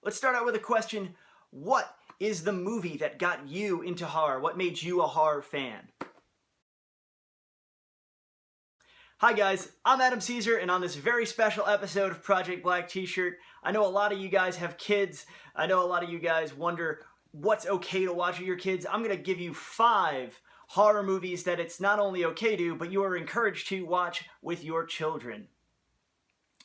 Let's start out with a question. What is the movie that got you into horror? What made you a horror fan? Hi guys, I'm Adam Caesar, and on this very special episode of Project Black T-Shirt, I know a lot of you guys have kids. I know a lot of you guys wonder what's okay to watch with your kids. I'm going to give you 5 horror movies that it's not only okay to, but you are encouraged to watch with your children.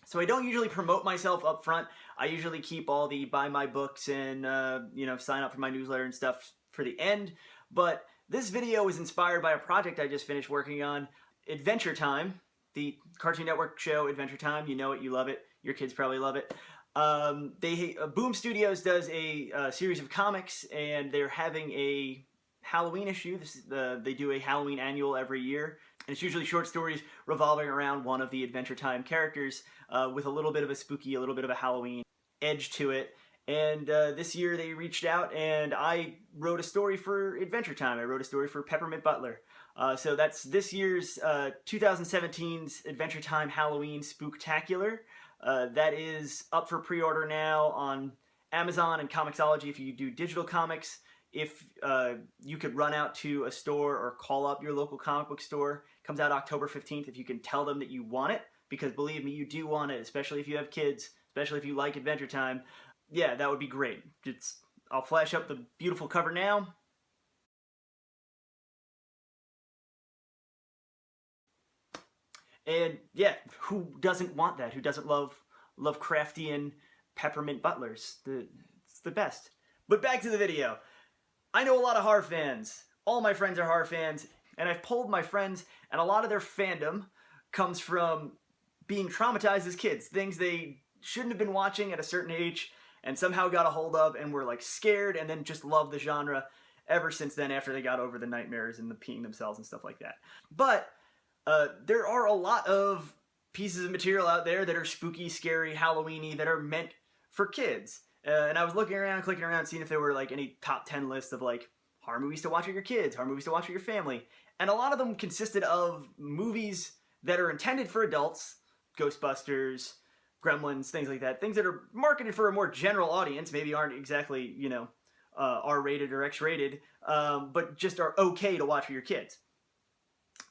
So I don't usually promote myself up front. I usually keep all the buy my books and sign up for my newsletter and stuff for the end. But this video was inspired by a project I just finished working on, Adventure Time, the Cartoon Network show Adventure Time. You know it, you love it. Your kids probably love it. Boom Studios does a series of comics, and they're having a Halloween issue. They do a Halloween annual every year, and it's usually short stories revolving around one of the Adventure Time characters with a little bit of a spooky, a little bit of a Halloween edge to it. And this year they reached out, and I wrote a story for Adventure Time. I wrote a story for Peppermint Butler. So that's this year's 2017's Adventure Time Halloween Spooktacular. That is up for pre-order now on Amazon and Comixology if you do digital comics. If you could run out to a store or call up your local comic book store. It comes out October 15th if you can tell them that you want it, because believe me, you do want it, especially if you have kids, especially if you like Adventure Time. Yeah, that would be great. I'll flash up the beautiful cover now. And yeah, who doesn't want that? Who doesn't love Lovecraftian Peppermint Butlers? It's the best. But back to the video. I know a lot of horror fans. All my friends are horror fans, and I've polled my friends, and a lot of their fandom comes from being traumatized as kids. Things they shouldn't have been watching at a certain age and somehow got a hold of and were like scared, and then just love the genre ever since then, after they got over the nightmares and the peeing themselves and stuff like that. But there are a lot of pieces of material out there that are spooky, scary, Halloween-y, that are meant for kids. And I was looking around, clicking around, seeing if there were like any top 10 lists of like horror movies to watch with your kids, horror movies to watch with your family. And a lot of them consisted of movies that are intended for adults, Ghostbusters, Gremlins, things like that. Things that are marketed for a more general audience, maybe aren't exactly, R-rated or X-rated, but just are okay to watch with your kids.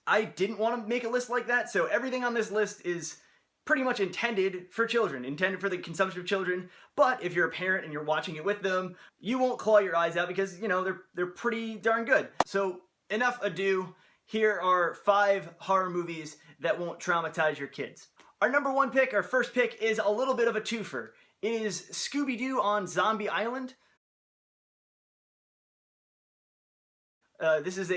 I didn't want to make a list like that, so everything on this list is pretty much intended for children, intended for the consumption of children. But if you're a parent and you're watching it with them, you won't claw your eyes out because, they're pretty darn good. So enough ado, here are 5 horror movies that won't traumatize your kids. Our our first pick, is a little bit of a twofer. It is Scooby Doo on Zombie Island. This is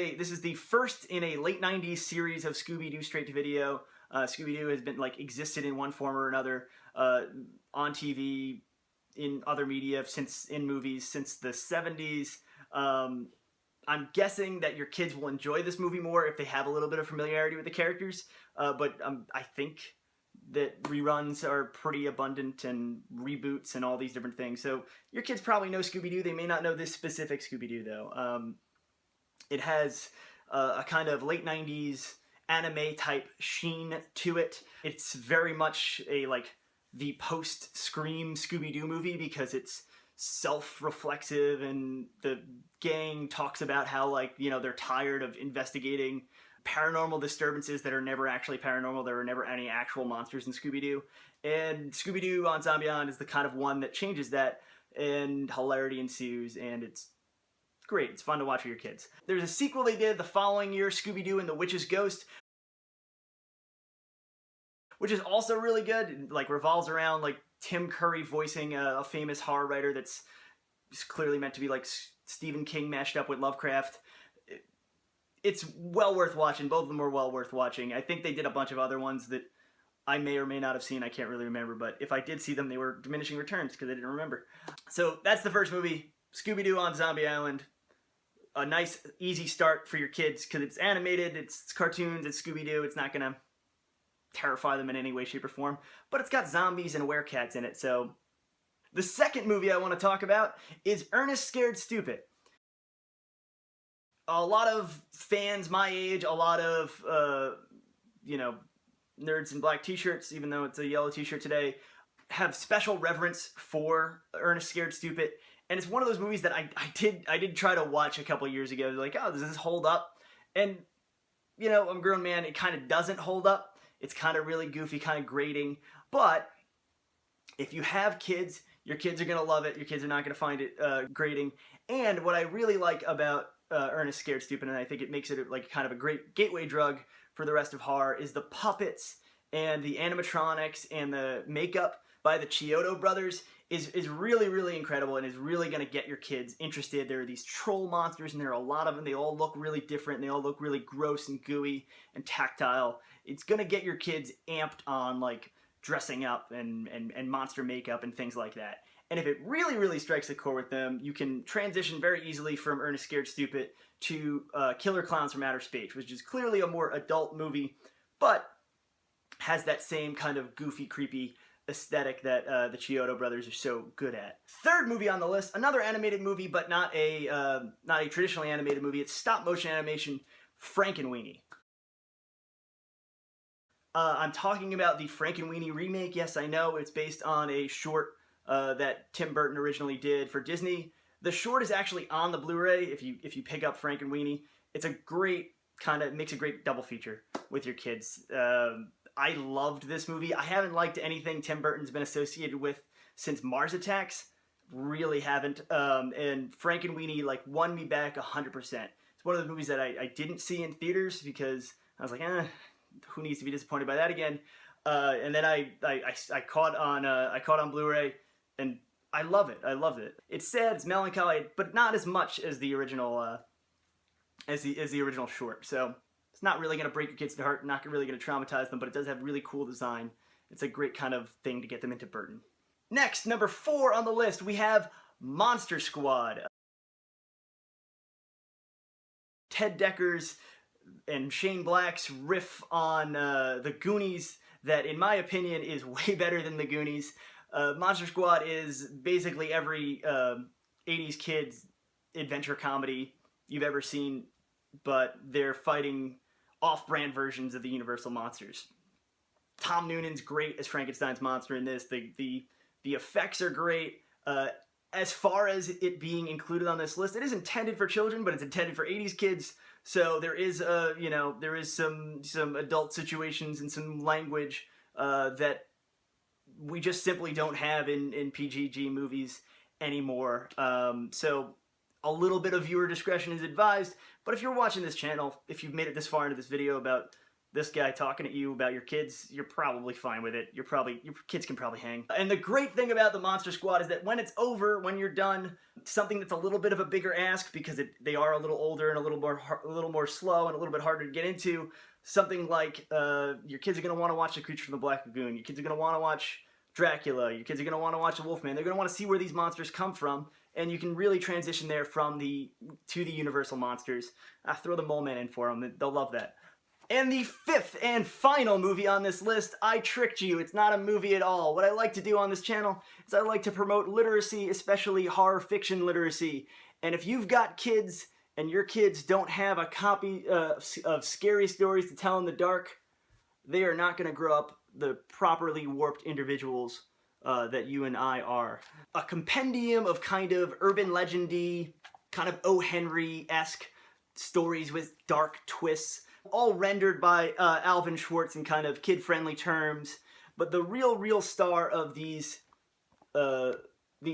the first in a late 90s series of Scooby Doo straight to video. Scooby Doo has been existed in one form or another on TV, in other media, in movies since the 70s. I'm guessing that your kids will enjoy this movie more if they have a little bit of familiarity with the characters. But I think that reruns are pretty abundant, and reboots and all these different things. So your kids probably know Scooby Doo. They may not know this specific Scooby Doo though. It has a kind of late 90s anime type sheen to it. It's very much the post-Scream Scooby-Doo movie, because it's self-reflexive, and the gang talks about how they're tired of investigating paranormal disturbances that are never actually paranormal. There are never any actual monsters in Scooby-Doo. And Scooby-Doo on Zombie Island is the kind of one that changes that, and hilarity ensues, and it's great. It's fun to watch with your kids. There's a sequel they did the following year, Scooby-Doo and the Witch's Ghost, which is also really good. It revolves around Tim Curry voicing a famous horror writer that's clearly meant to be like Stephen King mashed up with Lovecraft. It's well worth watching. Both of them are well worth watching. I think they did a bunch of other ones that I may or may not have seen. I can't really remember, but if I did see them, they were diminishing returns because I didn't remember. So that's the first movie, Scooby-Doo on Zombie Island. A nice, easy start for your kids because it's animated, it's cartoons, it's Scooby-Doo. It's not going to terrify them in any way, shape, or form. But it's got zombies and werecats in it, so... The second movie I want to talk about is Ernest Scared Stupid. A lot of fans my age, a lot of, nerds in black t-shirts, even though it's a yellow t-shirt today, have special reverence for Ernest Scared Stupid, and it's one of those movies that I did try to watch a couple years ago. Like, oh, does this hold up? And you know, I'm a grown man. It kind of doesn't hold up. It's kind of really goofy, kind of grating. But if you have kids, your kids are gonna love it. Your kids are not gonna find it grating. And what I really like about Ernest Scared Stupid, and I think it makes it like kind of a great gateway drug for the rest of horror, is the puppets and the animatronics and the makeup by the Chiodo brothers is really, really incredible and is really going to get your kids interested. There are these troll monsters, and there are a lot of them. They all look really different, and they all look really gross and gooey and tactile. It's going to get your kids amped on, like, dressing up and monster makeup and things like that. And if it really, really strikes a chord with them, you can transition very easily from Ernest Scared Stupid to Killer Clowns from Outer Space, which is clearly a more adult movie, but has that same kind of goofy, creepy aesthetic that the Chiodo brothers are so good at. Third movie on the list, another animated movie, but not a traditionally animated movie. It's stop-motion animation, Frankenweenie. I'm talking about the Frankenweenie remake. Yes, I know, it's based on a short that Tim Burton originally did for Disney. The short is actually on the Blu-ray if you pick up Frankenweenie. It's a great makes a great double feature with your kids. I loved this movie. I haven't liked anything Tim Burton's been associated with since Mars Attacks. Really haven't. And Frankenweenie like won me back 100%. It's one of the movies that I didn't see in theaters because I was like, who needs to be disappointed by that again? And then I caught on Blu-ray, and I love it. I love it. It's sad, it's melancholy, but not as much as the original as the original short. So it's not really going to break your kids to heart, not really going to traumatize them, but it does have really cool design. It's a great kind of thing to get them into Burton. Next, number 4 on the list, we have Monster Squad. Ted Decker's and Shane Black's riff on the Goonies that, in my opinion, is way better than the Goonies. Monster Squad is basically every 80s kid's adventure comedy you've ever seen, but they're fighting off-brand versions of the Universal monsters. Tom Noonan's great as Frankenstein's monster in this. The effects are great. As far as it being included on this list, it is intended for children, but it's intended for 80s kids. So there is there is some adult situations and some language that we just simply don't have in PG movies anymore. So a little bit of viewer discretion is advised, but if you're watching this channel, if you've made it this far into this video about this guy talking at you about your kids, you're probably fine with it. Your kids can probably hang. And the great thing about the Monster Squad is that when it's over, when you're done, something that's a little bit of a bigger ask because they are a little older and a little more slow and a little bit harder to get into. Something like your kids are going to want to watch The Creature from the Black Lagoon. Your kids are going to want to watch Dracula. Your kids are going to want to watch The Wolfman. They're going to want to see where these monsters come from, and you can really transition there to the Universal monsters. Throw the Mole Man in for them. They'll love that. And the 5th and final movie on this list, I tricked you. It's not a movie at all. What I like to do on this channel is I like to promote literacy, especially horror fiction literacy. And if you've got kids and your kids don't have a copy of Scary Stories to Tell in the Dark, they are not going to grow up the properly warped individuals that you and I are. A compendium of kind of urban legendy, kind of O. Henry-esque stories with dark twists, all rendered by Alvin Schwartz in kind of kid-friendly terms. But the real star of these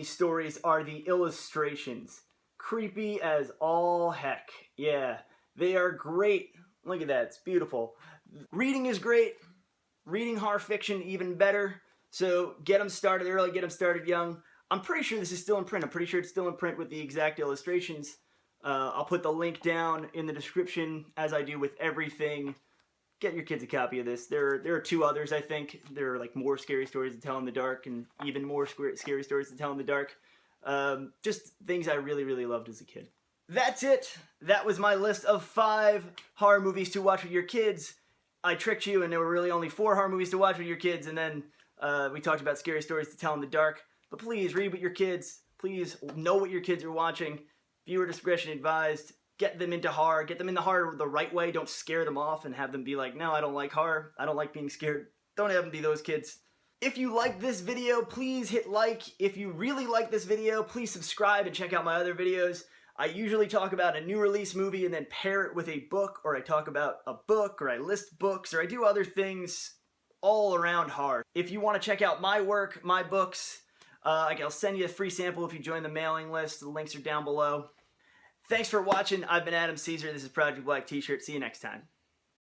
stories are the illustrations. Creepy as all heck. Yeah, they are great. Look at that, it's beautiful. Reading is great. Reading horror fiction even better. So get them started early, get them started young. I'm pretty sure this is still in print. I'm pretty sure it's still in print with the exact illustrations. I'll put the link down in the description, as I do with everything. Get your kids a copy of this. There are 2 others, I think. There are like more Scary Stories to Tell in the Dark and even more Scary Stories to Tell in the Dark. Just things I really, really loved as a kid. That's it. That was my list of 5 horror movies to watch with your kids. I tricked you, and there were really only 4 horror movies to watch with your kids, and then we talked about Scary Stories to Tell in the Dark. But please read with your kids. Please know what your kids are watching. Viewer discretion advised. Get them into horror. Get them into horror the right way. Don't scare them off and have them be like, no, I don't like horror. I don't like being scared. Don't have them be those kids. If you like this video, please hit like. If you really like this video, please subscribe and check out my other videos. I usually talk about a new release movie and then pair it with a book, or I talk about a book, or I list books, or I do other things all around horror. If you want to check out my work, my books, I'll send you a free sample if you join the mailing list. The links are down below. Thanks for watching. I've been Adam Caesar. This is Project Black T-Shirt. See you next time.